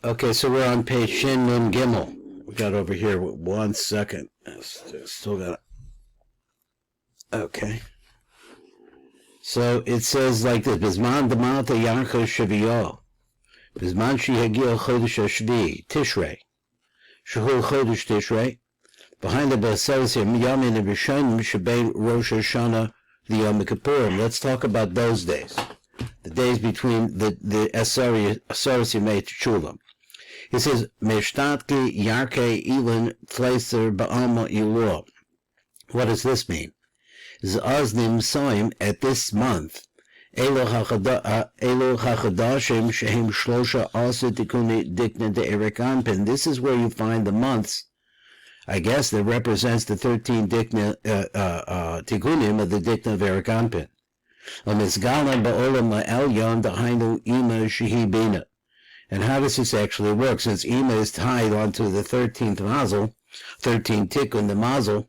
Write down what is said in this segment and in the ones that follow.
Okay, so we're on page Shin Nun Gimel. We got over here. 1 second. Still got it. Okay. So it says like this: Bizman Damata Yancha Shaviyo. Bizman Shihagil Chodesh Hashvi Tishrei. Shahul Chodesh Tishrei. Behind the Baselis here, Yamin and Rishonim Shebein Rosh Hashanah the Yom Kippurim. Let's talk about those days. The days between the Asaris Yemei Shulam. He says, Meshtatki Yarke Elin Fleiser Ba'alma Ilur. What does this mean? Zaznim Soim at this month. Elo Hachadashim Shehim Shlosha Asa Tikuni Dikna de Erikanpin. This is where you find the months, I guess, that represents the 13 Dikna Tikunim of the Dikna of Erikanpin. Amizgalan Ba'olam La'el Yom Dahainu Ima Shehibina. And how does this actually work? Since Ima is tied onto the 13th mazel, 13 tikkun, the mazel,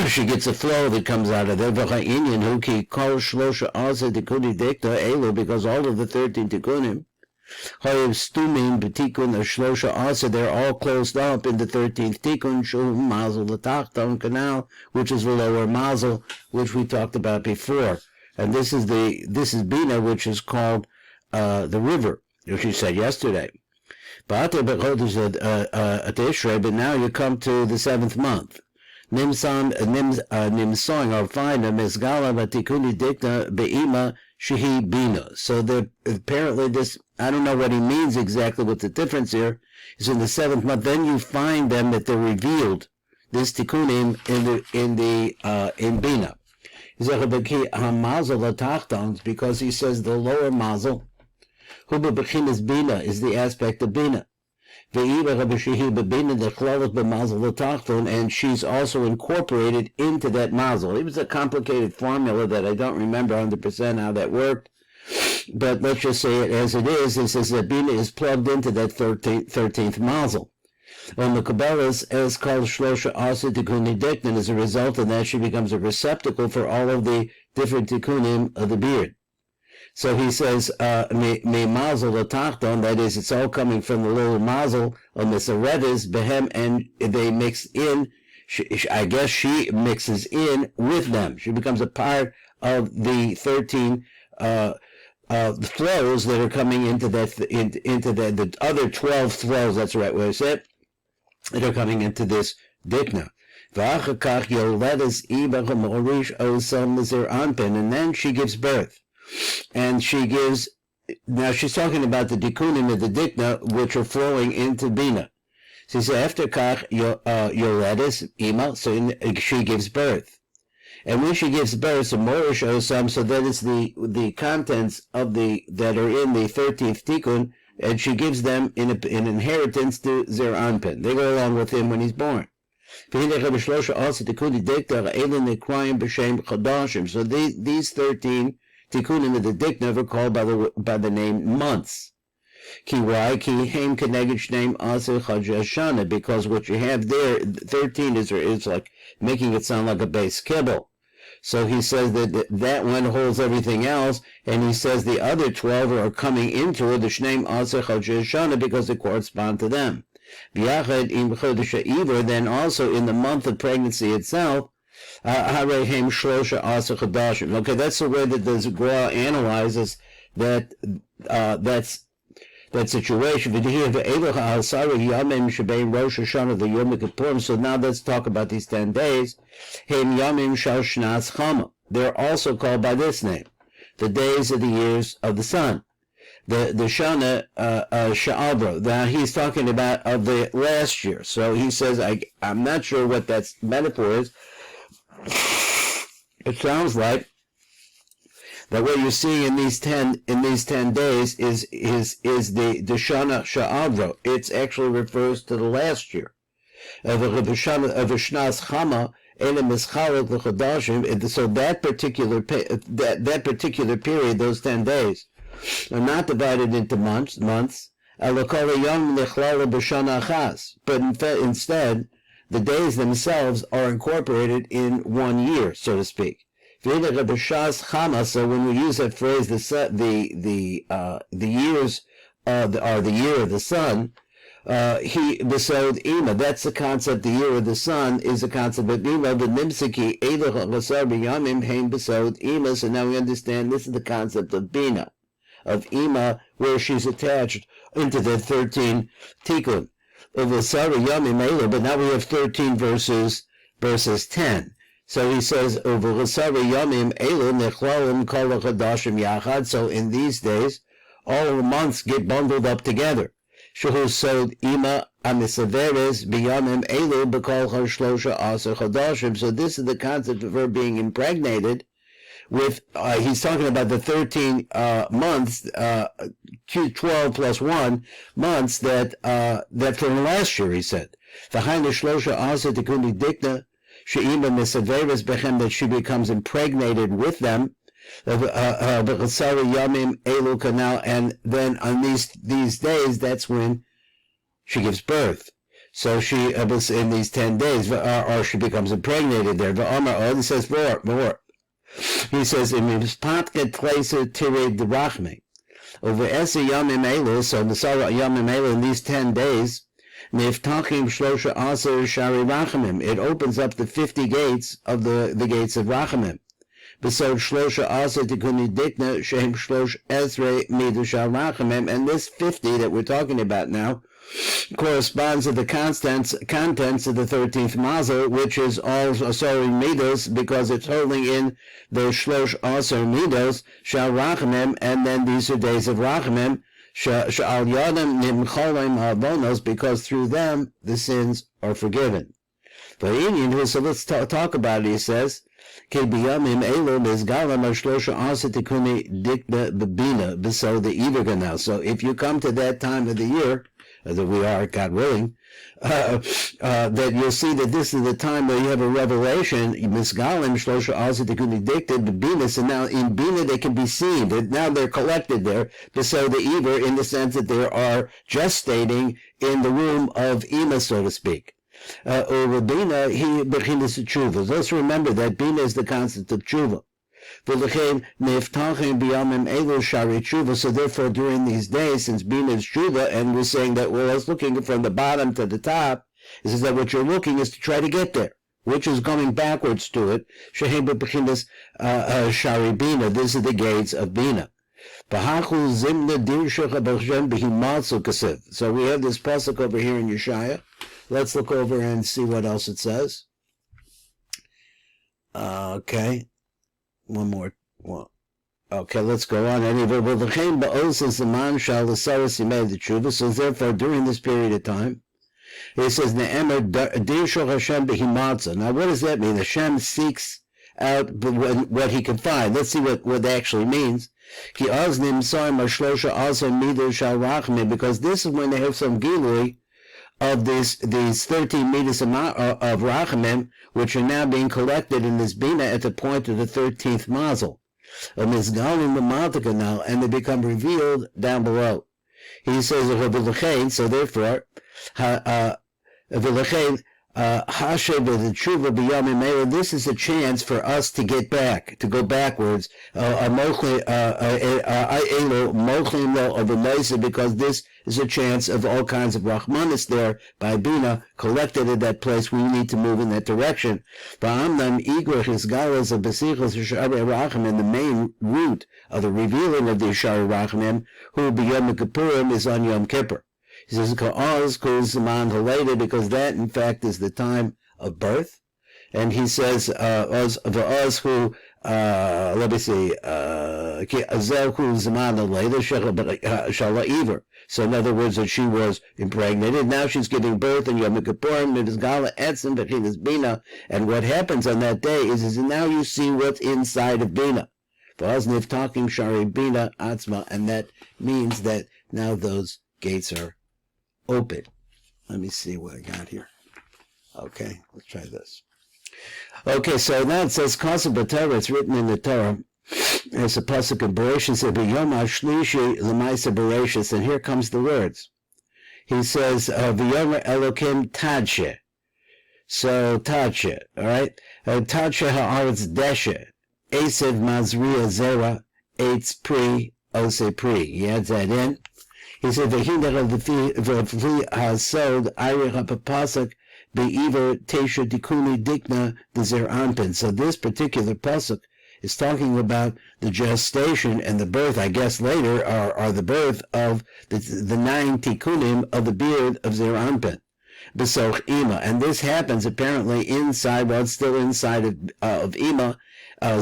she gets a flow that comes out of there. Because all of the 13 tikkunim, they're all closed up in the 13th tikkun, mazel l'tachton canal, which is the lower mazel, which we talked about before. And this is Bina, which is called the river, which we said yesterday. But now you come to the 7th month. Nimsong or find a Mizgala Vatikuni Dikna Be'ima Shehi Bina. So apparently this, I don't know what he means exactly, what the difference here is in the 7th month. Then you find them that they're revealed, this Tikkunim in Bina. Because he says the lower mazel, Huba Bechinas Bina, is the aspect of Bina. And she's also incorporated into that mazel. It was a complicated formula that I don't remember 100% how that worked, but let's just say it as it is. It says that Bina is plugged into that 13th mazel. On the Kabbalah's as called Shlosha Asa Tikuni Diknan, as a result of that, she becomes a receptacle for all of the different tikkunim of the beard. So he says, me mazel l'tachton, that is, it's all coming from the lower mazel, on the saredas, behem, and they mix in, I guess she mixes in with them. She becomes a part of the 13 flows that are coming into the other 12 flows, that's the right way to say it, that are coming into this dikna. And then she gives birth. And now she's talking about the dikunim of the dikna, which are flowing into Bina. She says, after kach yoledis ima, so she gives birth. And when she gives birth, so morish osam, so that is the contents of that are in the 13th tikkun, and she gives them in inheritance to Zer Anpin. They go along with him when he's born. So these 13 tikkunim of the dikna are called by the name months. Because what you have there, 13 is like making it sound like a base kibble. So he says that one holds everything else, and he says the other 12 are coming into it, the Shneim Aseh Chodesh Hashanah, because they correspond to them. Then also in the month of pregnancy itself, okay, that's the way that the Zohar analyzes that situation. So now let's talk about these 10 days. They're also called by this name, the days of the years of the sun. The Shana Sha'abra. Now he's talking about of the last year. So he says, I'm not sure what that metaphor is. It sounds like that what you see in these 10 days is the Shana Sha'avro. It actually refers to the last year. So that particular period, those 10 days, are not divided into months. But instead, the days themselves are incorporated in 1 year, so to speak. So when we use that phrase, the years the year of the sun, he besod ima. That's the concept. The year of the sun is the concept of ima. The nimsiki eilach l'sar b'yamim hein besod ima. So now we understand this is the concept of bina, of ima, where she's attached into the 13 tikkun of l'sar b'yamim eilach. But now we have 13 verses 10. So he says, over l'sar b'yamim eilach nechlalim kol ha'chadashim yachad. So in these days, all of the months get bundled up together. Shehu sod ima amisaveres biyamim elu b'kol shlosha aser chodashim. So this is the concept of her being impregnated with, he's talking about the 13 months, 12 plus 1 months that from last year, he said. V'hainu shlosha aser tikuni dikna she'ima misaveres bechem, that she becomes impregnated with them. And then on these days, that's when she gives birth. So she in these 10 days, or she becomes impregnated there. He says more. He says in Mispatke Tleser Tired Rachme. Over Esa Yamim Elu, so the Sarah Yamim Elu in these 10 days, Niftakim Shlosha Aser Shari Rachamim. It opens up the 50 gates of the gates of Rachamim. Besod Shlosha Asa Tikuni Dikna Shem Shlosh Ezre Midusha Rachamim, and this 50 that we're talking about now corresponds to the contents of the 13th Mazel, which is all Asari Midos, because it's holding in the Shlosh Asar Midos, Shal Rachamim, and then these are days of Rachamim, Shal Yadam Nimcholim Havonos, because through them the sins are forgiven. So let's talk about it, he says. So if you come to that time of the year, that we are, God willing, that you'll see that this is the time where you have a revelation, and now in Bina they can be seen, that now they're collected there, so the Eber, in the sense that they are gestating in the womb of Ima, so to speak. Over Bina, he bechinas tshuva. Let's remember that Bina is the concept of tshuva. So therefore, during these days, since Bina is tshuva, and we're saying that we're looking from the bottom to the top, it says that what you're looking is to try to get there, which is going backwards to it. Shehem bechinas shari Bina. These are the gates of Bina. So we have this pasuk over here in Yeshaya. Let's look over and see what else it says. Okay. One more. Okay, let's go on. So therefore, during this period of time, it says, now what does that mean? Hashem seeks out what he can find. Let's see what that actually means. Because this is when they have some gilui of these 13 meters of Rachamim, which are now being collected in this Bina at the point of the 13th Mazel. And they become revealed down below. He says, so therefore, this is a chance for us to get back, to go backwards, because this is a chance of all kinds of Rahmanis there by Bina collected at that place. We need to move in that direction. And the main root of the revealing of the Yishari Rachamim, who B'Yom Kippurim, is on Yom Kippur. He says, because that, in fact, is the time of birth. And he says, let me see, so in other words, that she was impregnated. Now she's giving birth in Yom Kippurim, Bina. And what happens on that day is now you see what's inside of Bina. Talking Shari Bina Atzma, and that means that now those gates are open. Let me see what I got here. Okay, let's try this. Okay, so now it says Kasa B'Torah. It's written in the Torah. It's a pasuk in Bereshis. B'Yom HaShlishi L'Maisa Bereshis, and here comes the words. He says, V'Yomer Elokim Tadshe. So Tadshe, all right. Tadshe Haaretz Deshe. Esev Mazriya Zera Eitz Pri Ose Pri. He adds that in. He said, "V'hinderah v'fli hasod ayrich ha'pasuk be'iver tesha tikuni dikna dezer anpin." So this particular pasuk is talking about the gestation and the birth, I guess later, are the birth of the 9 tikkunim of the beard of Zer Anpin, Besoch Ima. And this happens apparently inside, well, it's still inside of Ima.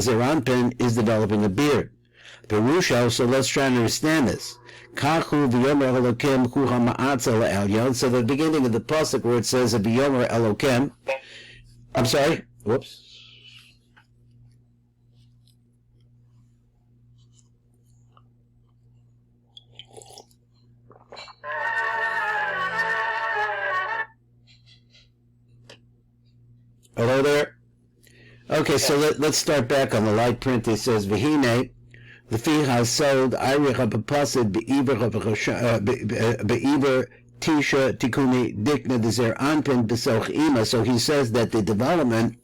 Zer Anpin is developing a beard. Perusha, so let's try and understand this. Kachu v'yomer Elokim hu ha'ma'atza le'elyon. So the beginning of the pasuk where it says v'yomer Elokim. I'm sorry. Whoops. Hello there. Okay, so let's start back on the light print. It says, "V'hine, l'fi hasod ayrich ha'papasid be'iver tisha tikuni dikna dezer anpin besoch ima." So he says that the development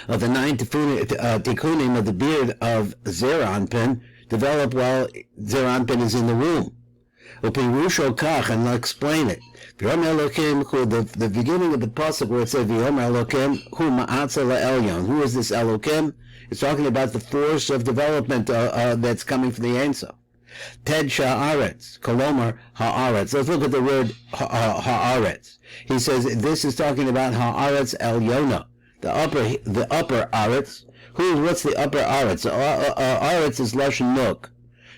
of the 9 tikkunim of the beard of Zer Anpin develop while Zer Anpin is in the womb. Upirusho kach, and I'll explain it. The beginning of the pasuk where it says V'yomer Elokim hu ma'atza le'elyon. Who is this Elokim? It's talking about the force of development that's coming from the Ein Sof. Ted sha'aretz, kolomar ha'aretz. Let's look at the word ha'aretz. He says this is talking about ha'aretz elyona, the upper aretz. What's the upper aretz? Aretz is lashon nuk.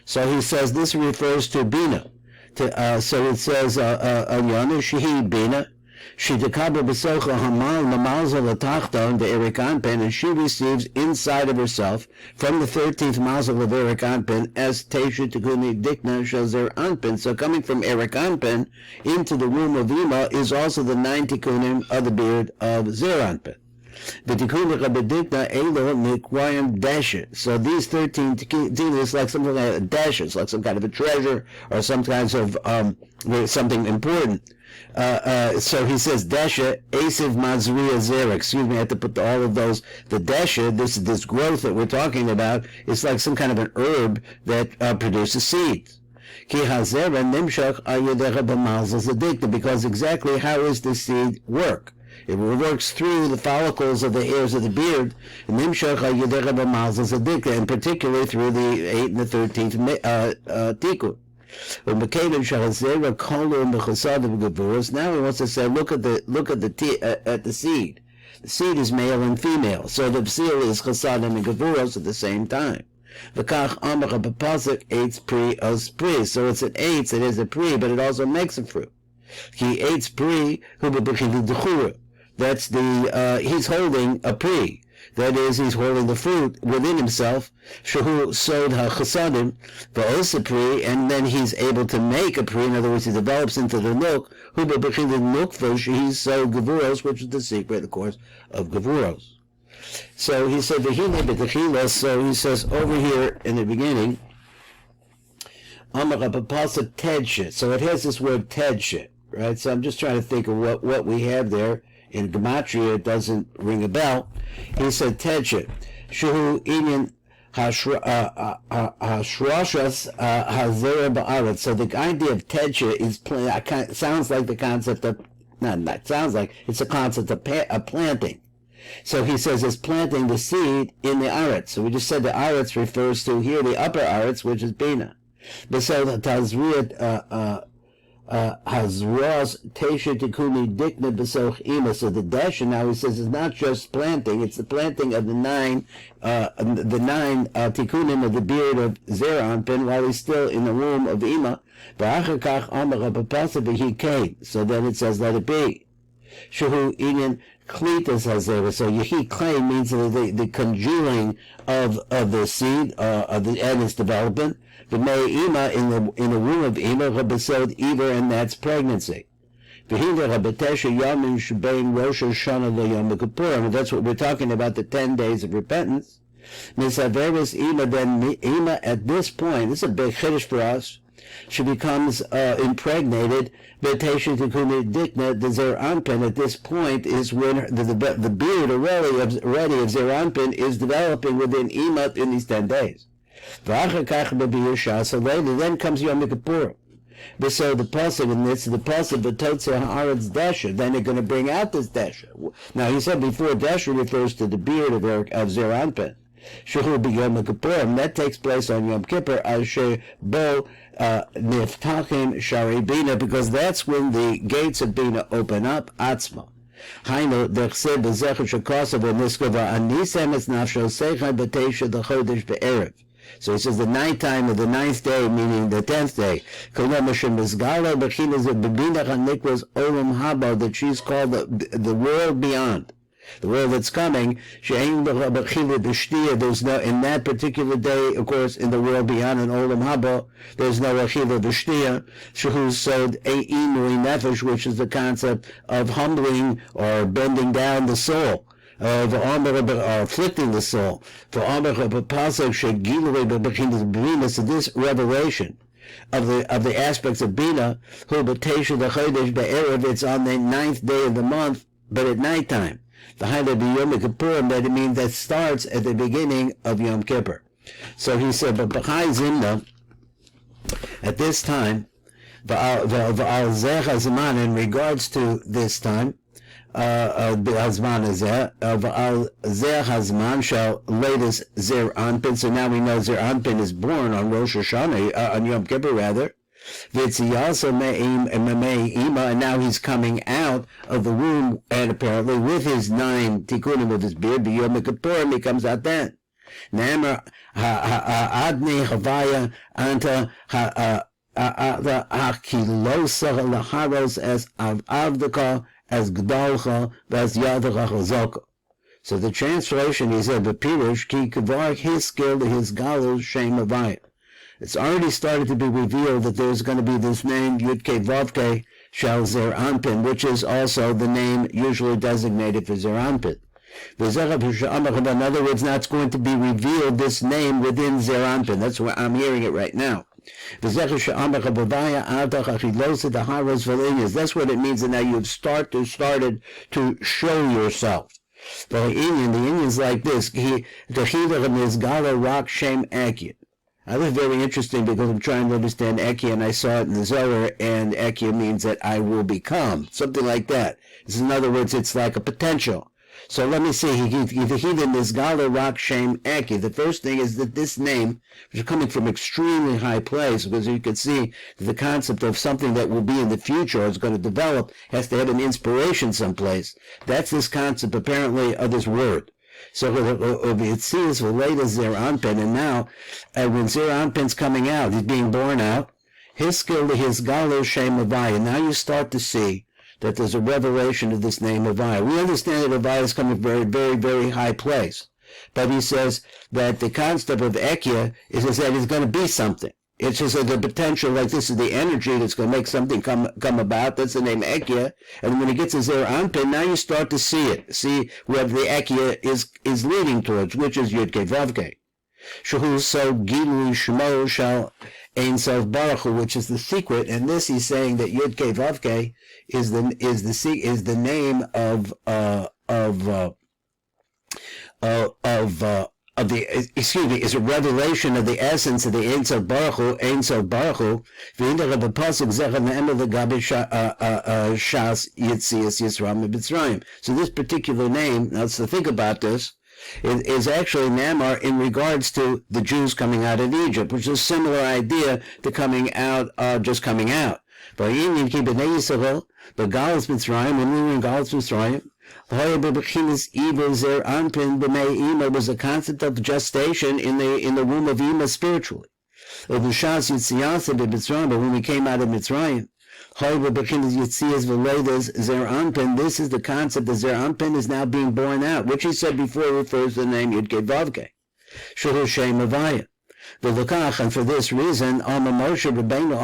So he says this refers to bina. So it says, Alyana, Shehi Bina, she dekabra besocha hamal mamalza latachton the Erik Anpin, and she receives inside of herself from the 13th mazel of Erik Anpin as Tesha Tikuni Dikna Shazer Anpin. So coming from Erik Anpin into the womb of Ima is also the 9 tikunim of the beard of Zer Anpin. So these 13 tikunim is like something like a dash, it's like some kind of a treasure or some kinds of something important. So he says dasha asiv mazriya zera. Excuse me, I have to put all of those. The dasha, this growth that we're talking about, is like some kind of an herb that produces seeds. Because exactly how does the seed work? It works through the follicles of the hairs of the beard, and particularly through the 8th and the 13th tikkun. Now he wants to say, look at the seed. The seed is male and female, so the seal is chasadim and gevuros at the same time. So it's an eitz, it is a pri, but it also makes a fruit. He eitz pri, that's he's holding a pri. That is, he's holding the fruit within himself, shehu sod ha-chasadim, va'osa pri, and then he's able to make a pri. In other words, he develops into the nuk, hu b'b'chin the nukva, he's so gevuros, which is the secret, of course, of gevuros. So he said, v'hine b'techilas, so he says over here in the beginning, amar ha-papasa tedshet. So it has this word tedshet, right? So I'm just trying to think of what we have there. In gematria, it doesn't ring a bell. He said tedshet, shehu inyan hashrashas hazera ba'aretz. So the idea of tedshet is sounds like the concept of sounds like it's a concept of planting. So he says it's planting the seed in the aretz. So we just said the aretz refers to here the upper aretz, which is bina. But so the tazriyat Hazraz Tesha Tikuni Dikna Besoch Ima. So the dasha now he says is not just planting; it's the planting of the 9 tikunim of the beard of Zer Anpin while he's still in the womb of Ima. So then it says, "Let it be." Shehu Inyan Klitas Hazera. So Yehi Clay means the congealing of the seed and its development. The May Ima in the womb of Ima, Rabasod Iver, and that's pregnancy. And that's what we're talking about, the 10 days of repentance. Misaveris Ima, then Ima at this point, this is a big chiddush for us. She becomes impregnated. Betation Tikuni Dikna, the Zer Anpin at this point is when the beard already of Zer Anpin is developing within Ima in these 10 days. So later, then comes Yom Kippur. But so the pasuk, and this is the pasuk, the Totzeh Haaretz Desher, then they're going to bring out this Desher. Now he said before, Desher refers to the beard of Zer Anpin. Shehu b'Yom Kippurim, that takes place on Yom Kippur, Asher Bo Niftachim Shari Bina, because that's when the gates of Bina open up, Atzma. Hainu dechseh b'zecher shekasav v'niskova anisem es nafsho seichai b'teisha d'chodesh be'erev. So he says the ninth time of the ninth day, meaning the 10th day. That she's called the world beyond, the world that's coming. There's no, in that particular day, of course, in the world beyond, in Olam Haba, there's no Achila V'Shtiya, Shehu Sod Einui Nefesh, which is the concept of humbling or bending down the soul, or afflicting the soul. So this revelation of the aspects of Bina, it's on the ninth day of the month, but at nighttime. The highlight of Yom Kippurim, that it means that starts at the beginning of Yom Kippur. So he said, but B'chai Zimna, at this time, V'al Zeh HaZman, in regards to this time, Hazman is there. V'al Zeh HaZman shall latest Zer Anpin. So now we know Zer Anpin is born on Rosh Hashanah, on Yom Kippur rather. V'tziyasa me'ima, and now he's coming out of the womb, and apparently with his 9 tikkunim of his beard, b'Yom Kippurim, he comes out then. Ne'emer adnei havaya anta ha'kilosa laharos as avdaka as gdalcha as yadacha chazaka. So the translation, he said, B'pirush ki kvar his skill, his galus shem avaya. It's already started to be revealed that there's going to be this name, Yudke Vavke Shal Zer Anpin, which is also the name usually designated for Zer Anpin. In other words, now it's going to be revealed, this name within Zer Anpin. That's where I'm hearing it right now. That's what it means, that now you've started to show yourself. The Indian's like this. Rock Shem Akid. That was very interesting because I'm trying to understand Ekia, and I saw it in the Zohar, and Ekia means that I will become, something like that. In other words, it's like a potential. So let me see, the heathen is Gala Rock Shem Ekia. The first thing is that this name, which is coming from extremely high place, because you can see the concept of something that will be in the future or is going to develop, has to have an inspiration someplace. That's this concept, apparently, of this word. So it sees later Zer Anpin, and now when Zer Anpin's coming out, he's being born out, his skill to his Galo Shem Avaya. Now you start to see that there's a revelation of this name Avaya. We understand that Avaya is coming from a very, very, very high place. But he says that the concept of Ekia is that it's going to be something. It's just the potential, like this is the energy that's going to make something come about. That's the name Ekia. And when it gets to Zer Anpin, now you start to see it. See where the Ekia is leading towards, which is Yudke Vavke. Shehu so Gilui Shmo shall Ein Sof Baruch Hu, which is the secret. And this he's saying that Yudke Vavke is the name of is a revelation of the essence of the Ein Sof Baruch Hu, Ein Sof Baruch Hu. V'inda Rabbi Pasuk Zecher Ne'emer L'gabi Shas Yitzias Yisrael Mitzrayim. So this particular name, now let's think about this, is actually Namar in regards to the Jews coming out of Egypt, which is a similar idea to coming out, just coming out. But in Kibbutz Galus Mitzrayim, when we were in Galus Mitzrayim, was a concept of gestation in the womb of Ima spiritually. But when we came out of Mitzrayim, this is the concept that Zer Anpin is now being born out, which he said before refers to the name Yudke Vavke. Shehu Shem Avaya. And for this reason, Alma Moshe Rabbeinu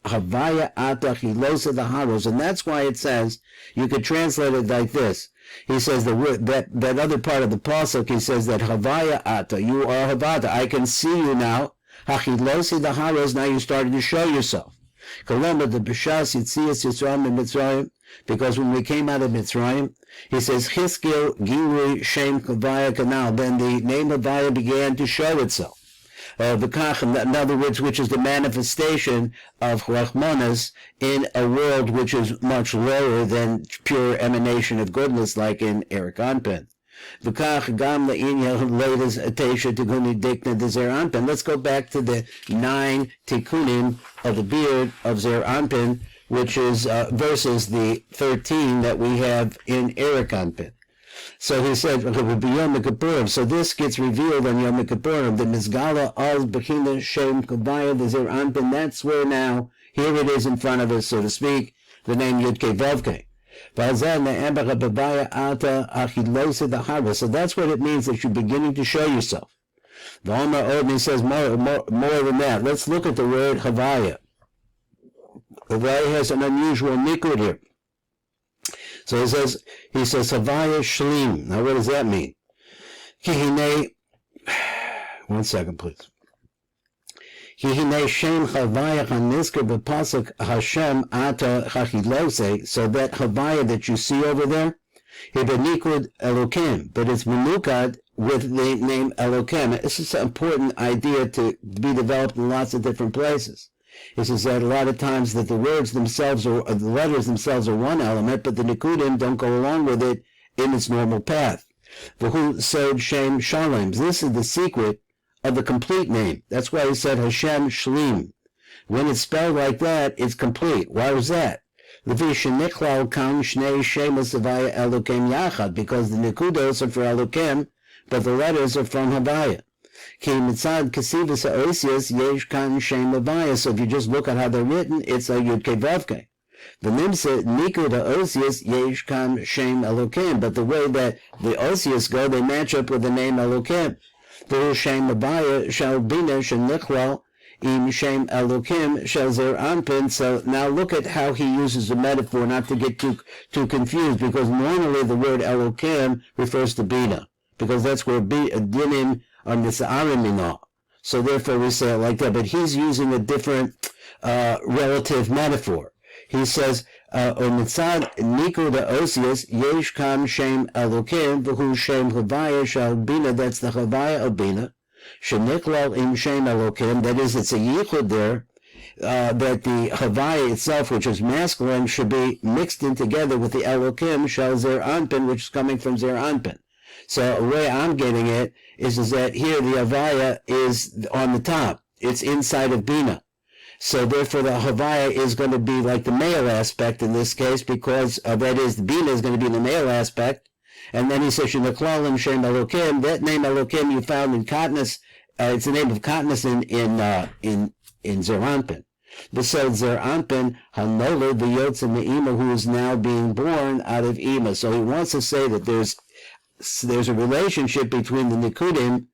Havaya Ata Chilosa the Haros, and that's why it says, you could translate it like this. He says that other part of the pasuk, he says that Havaya Ata, you are Havata, I can see you now. Hachilosi the Haros, now you started to show yourself. Kolomba the B'shas Yitzias Yisrael Mitzrayim, because when we came out of Mitzrayim, he says Hiskil Gilui Shem Havaya Kanal, then the name Havaya began to show itself. In other words, which is the manifestation of Rachmanas in a world which is much lower than pure emanation of goodness, like in Eric Anpin. Let's go back to the 9 tikkunim of the beard of Zer Anpin, which is versus the 13 that we have in Eric Anpin. So he said, so this gets revealed on Yom Kippurim, the Mizgala al Bechina Shem Kavaya, the Zer Anpin. That's where now, here it is in front of us, so to speak, the name Yud-Kei Vav-Kei. So that's what it means that you're beginning to show yourself. The Omer Odin says more than that. Let's look at the word Havaya. Havaya has an unusual nikud here. So he says Havaya Shlim. Now what does that mean? One second, please. So that Havaya that you see over there, Hibenikud Elokim, but it's Menukad with the name Elokim. This is an important idea to be developed in lots of different places. It says that a lot of times that the words themselves or the letters themselves are one element, but the Nikudim don't go along with it in its normal path. V'hu Sod Shem Shalem. This is the secret of the complete name. That's why he said Hashem Shlim. When it's spelled like that, it's complete. Why was that? Because the nekudos are for Elokim, but the letters are from Havaya. So if you just look at how they're written, it's a Yud-Kei Vav-Kei. The Nimsa Nikuda Osius Yesh Kam Shem Elokim, but the way that the Osius go, they match up with the name Elokim. The Shem Havaya shall bina shenichla im Shem Elokim shall Zer Anpin. So now look at how he uses the metaphor, not to get too confused, because normally the word Elokim refers to bina, because that's where dinim are nisa'arim. So therefore we say it like that. But he's using a different relative metaphor. He says, "Omitzad niku da osius yesh kam shem Elokim v'hu shem Havaya shal bina." That's the Havaya of bina. Sheniklal im shem Elokim. That is, it's a yichud there that the Havaya itself, which is masculine, should be mixed in together with the Elokim shal Zer Anpin, which is coming from Zer Anpin. So the way I'm getting it is that here the Havaya is on the top. It's inside of bina. So therefore the Havaya is going to be like the male aspect in this case, because that is, the bina is going to be the male aspect. And then he says, Sheniklalim Shem Elokim. That name Elokim you found in Katniss, it's the name of Katniss in Zer Anpin. Besides Zer Anpin, Hanola, the Yotze Me'ima, who is now being born out of Ima. So he wants to say that there's a relationship between the Nikudim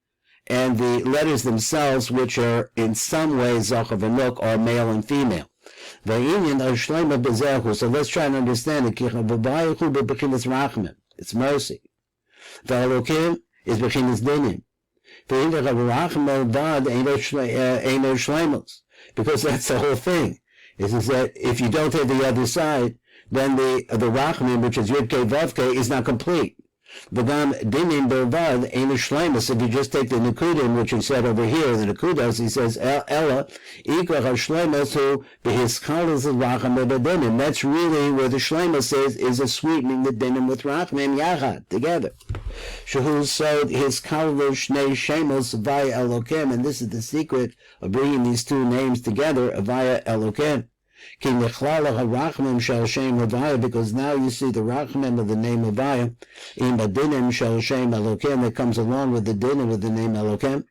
and the letters themselves, which are in some ways Zachav and Nuk, are male and female. So let's try and understand it. It's mercy. V'Elokim is bechinas dinim. Because that's the whole thing. Is that if you don't have the other side, then the Rachman, which is Yud-Kei Vav-Kei, is not complete. V'gam dinim bervad ein shleimus. If you just take the nekudim, which he said over here, the nekudos, he says ella ikra hashleimus hu behiskalas racham b'dinim. That's really where the shleimus is a sweetening the dinim with rachmim yachad together. Shehu sod hiskalas shnei shemos via Elokim, and this is the secret of bringing these two names together via Elokim. Because now you see the Rachman of the name Havaya, in the dinim shel shem Elokim, that comes along with the dinim with the name Elokim.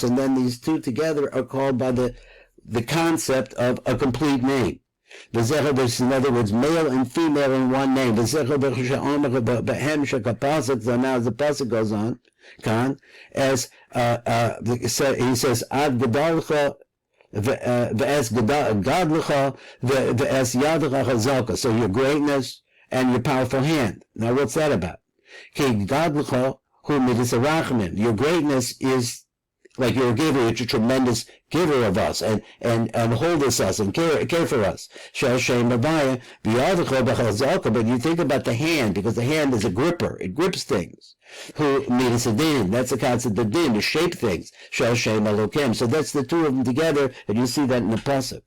And then these two together are called by the concept of a complete name. In other words, male and female in one name. So now as the pasuk goes on, as he says, Ad Gedalcha v'es Gadlecha v'es Yadcha Chazalka. So your greatness and your powerful hand. Now what's that about? Ki Gadlecha hu midis arachmin. Your greatness is Like you're a giver, you're a tremendous giver of us, and hold us and care for us. Shel Shem Havaya, but you think about the hand, because the hand is a gripper, it grips things. Who means a din, that's the concept of din, to shape things. Shel Shem Elokim. So that's the two of them together, and you see that in the pasuk.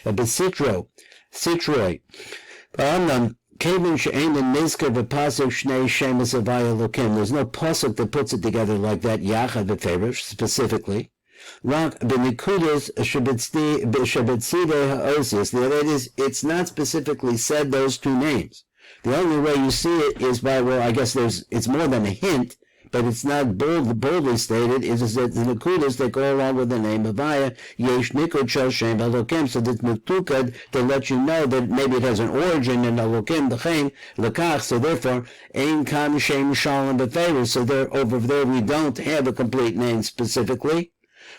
But Sitroi, there's no pasuk that puts it together like that, Yachad b'Ferish, specifically. The other is, it's not specifically said those two names. The only way you see it is by, well, I guess it's more than a hint, but it's not boldly stated. It is that the Nakudas, they go along with the name Havaya, Yesh Nikud Shel Shem Elokim, so that Mutukad, to let you know that maybe it has an origin in Elokim, the Chaim, Lekach, so therefore, Ein Kam Shem Shalom B'Feiros, so there, over there we don't have a complete name specifically.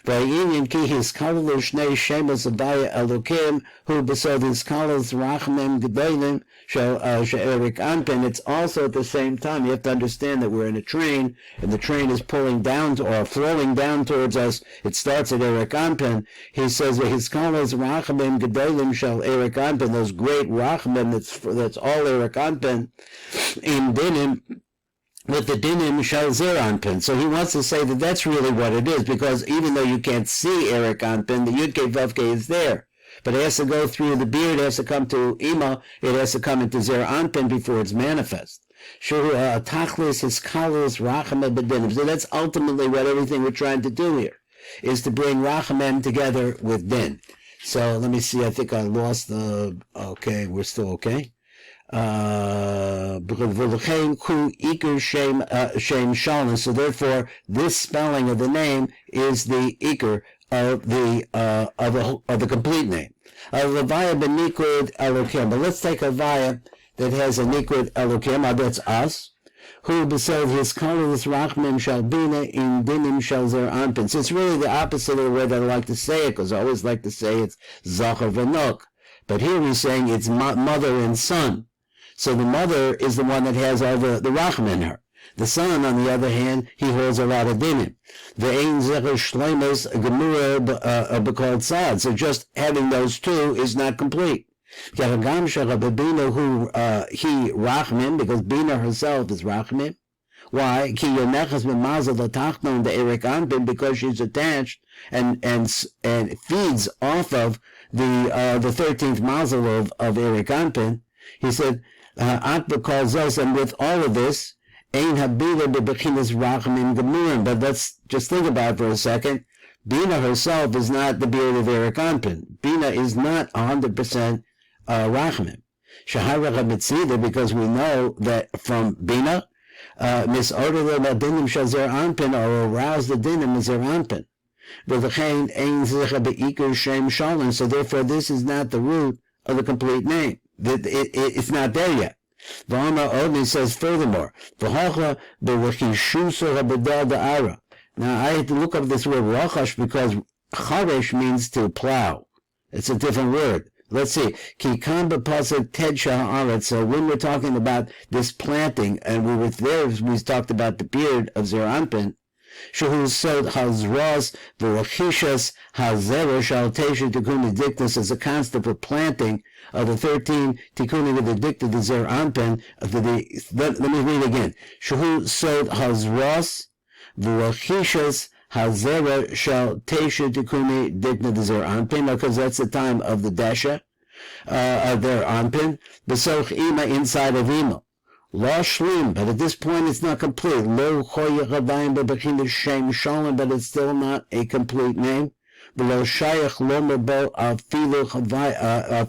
V'ayinyin ki hiskalalu shnei shemus Havaya Elokim, hu b'sod hiskalas rachmim gedolim, she'erik anpin. It's also at the same time, you have to understand that we're in a train, and the train is pulling down or flowing down towards us. It starts at erik anpin. He says, hiskalas rachmim gedolim shel erik anpin, those great rachmim, that's all erik anpin, in dinim, with the dinim shel zer anpin. So he wants to say that that's really what it is, because even though you can't see erik anpin, the yudke vavke is there. But it has to go through the beard, it has to come to Ima, it has to come into zer anpin before it's manifest. So that's ultimately what everything we're trying to do here, is to bring rachamim together with din. So let me see, I think I lost the, okay, we're still okay. So therefore, this spelling of the name is the ikr of the complete name. Havaya b'nikud Elokim. But let's take Havaya that has a nikud Elokim. That's us. Who besod his colorless rachmim shall bina in dinim shall zer anpin. So it's really the opposite of the way that I like to say it, because I always like to say it's zachar v'nok. But here he's saying it's mother and son. So the mother is the one that has all the rachim in her. The son, on the other hand, he holds a lot of dinim. Ve'ein zecher shleimus gemura b'kol tzad. So just having those two is not complete. Yaragam shara b'bina who he rachmim, because Bina herself is rachmim. Why? Ki yonechas b'mazel l'tachnon be'erik anpin, because she's attached and feeds off of the 13th mazel of erik anpin. He said, and with all of this, but let's just think about it for a second. Bina herself is not the beard of erik anpin. Bina is not 100% rachmim. Because we know that from Bina, misorder dinim shel zer anpin, or arouse the dinim of zer anpin. So therefore, this is not the root of the complete name. It's not there yet. V'amar Odni says furthermore, now I had to look up this word rachash, because charesh means to plow. It's a different word. Let's see. Ki kam b'pasuk ted sha'aretz. So when we're talking about this planting, and we talked about the beard of zer anpin, Shehu sod hazras v'rachishas hazera shal tesha tikuni dictus, as a concept of planting of the 13 tikuni with the dicta the zer anpen. Let me read again. Shehu sod hazras v'rachishas hazera shal tesha tikuni dicta the zer anpen, because that's the time of the desha of their anpen. Besoch ima, inside of ima. Lo shlim, but at this point it's not complete. Lo choyach havayim b'bechin shem shalom, but it's still not a complete name. Below shayach lo merbo afilu chavaya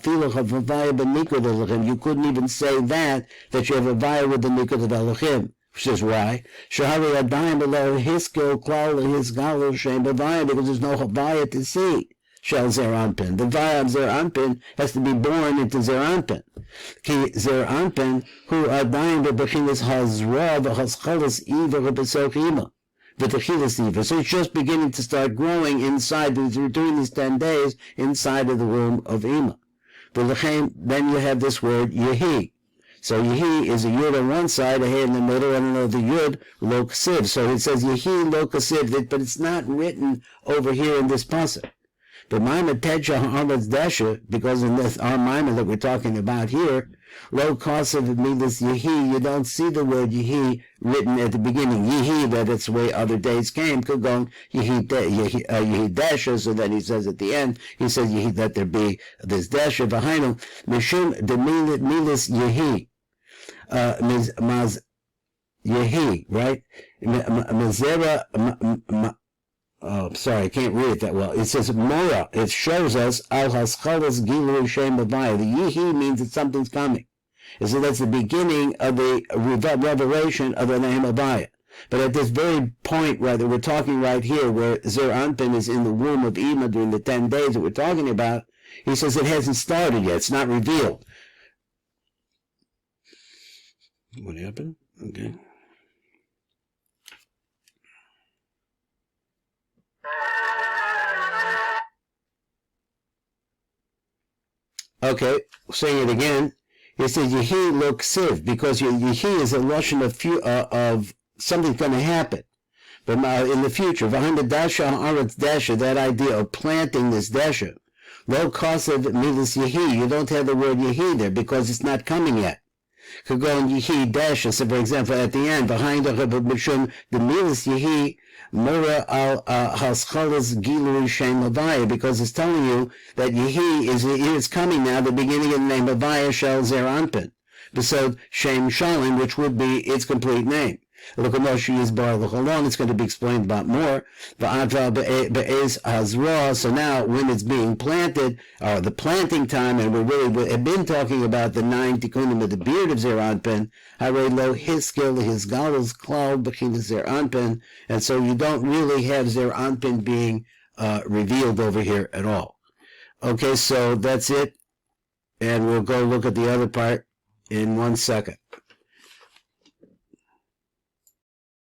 b'nikud elohim. You couldn't even say that you have a vaya with the nikud of Elohim. Which is why shahari adayim below hiskil klal hisgalu shem b'vaya, because there's no havaya to see. Shel zer anpin. The vaya of zer anpin has to be born into zer anpin. Ki zer anpin hu adayim bebechinas hazra v'chaschalas iva v'besoch ima v'techilas iva. So it's just beginning to start growing inside. We're doing these 10 days inside of the womb of ima. Then you have this word yehi. So Yehi is a Yud on one side, a Hey in the middle, and another Yud, Lo Ksiv. So it says Yehi Lo Ksiv, but it's not written over here in this pasuk. But Maimah Tedsha Ha'aretz Desha, because in this our Maimah that we're talking about here, Lo Kosev Midas Yehi, you don't see the word Yehi written at the beginning. Yehi, that it's the way other days came, could go Yehi Desha, so that he says at the end, he says Yehi, that there be this Desha, V'hainu, Mishum de Midas Yehi, Maz Yehi, right? Mazera, oh, sorry, I can't read it that well. It says Mora. It shows us Al Haschalas Gilu Shem Avaya. The Yehi means that something's coming. And so that's the beginning of the revelation of the name Avaya. But at this very point, right, that we're talking right here, where Zer Anpin is in the womb of Ima during the 10 days that we're talking about, he says it hasn't started yet. It's not revealed. What happened? Okay. Okay, saying it again. He says Yehi Lo Ksiv, because Yehi is a lashon of something's going to happen, but in the future. Behind the Dasha Ha'aretz Dasha, that idea of planting this Dasha, Lo Kosev Midas Yehi, you don't have the word Yehi there because it's not coming yet. Could go in Yehi Dasha, so for example at the end, behind the Mishum, the Midas Yehi, Mora al Haschalas Gilu Shem Avaya, because it's telling you that Yehi is coming now, the beginning of the name Avaya Shel Zer Anpin. Besod Shem Shalim, which would be its complete name. Lokomoshi is Bar L'Cholon, it's going to be explained about more. Va'adva Be'ez Hazra, so now when it's being planted, or the planting time, and we have been talking about the 9 tikkunim of the beard of Zer Anpin, Hare Lo Hiskil, his galus cloud, B'chin Zer Anpin, and so you don't really have Zer Anpin being revealed over here at all. Okay, so that's it, and we'll go look at the other part in 1 second.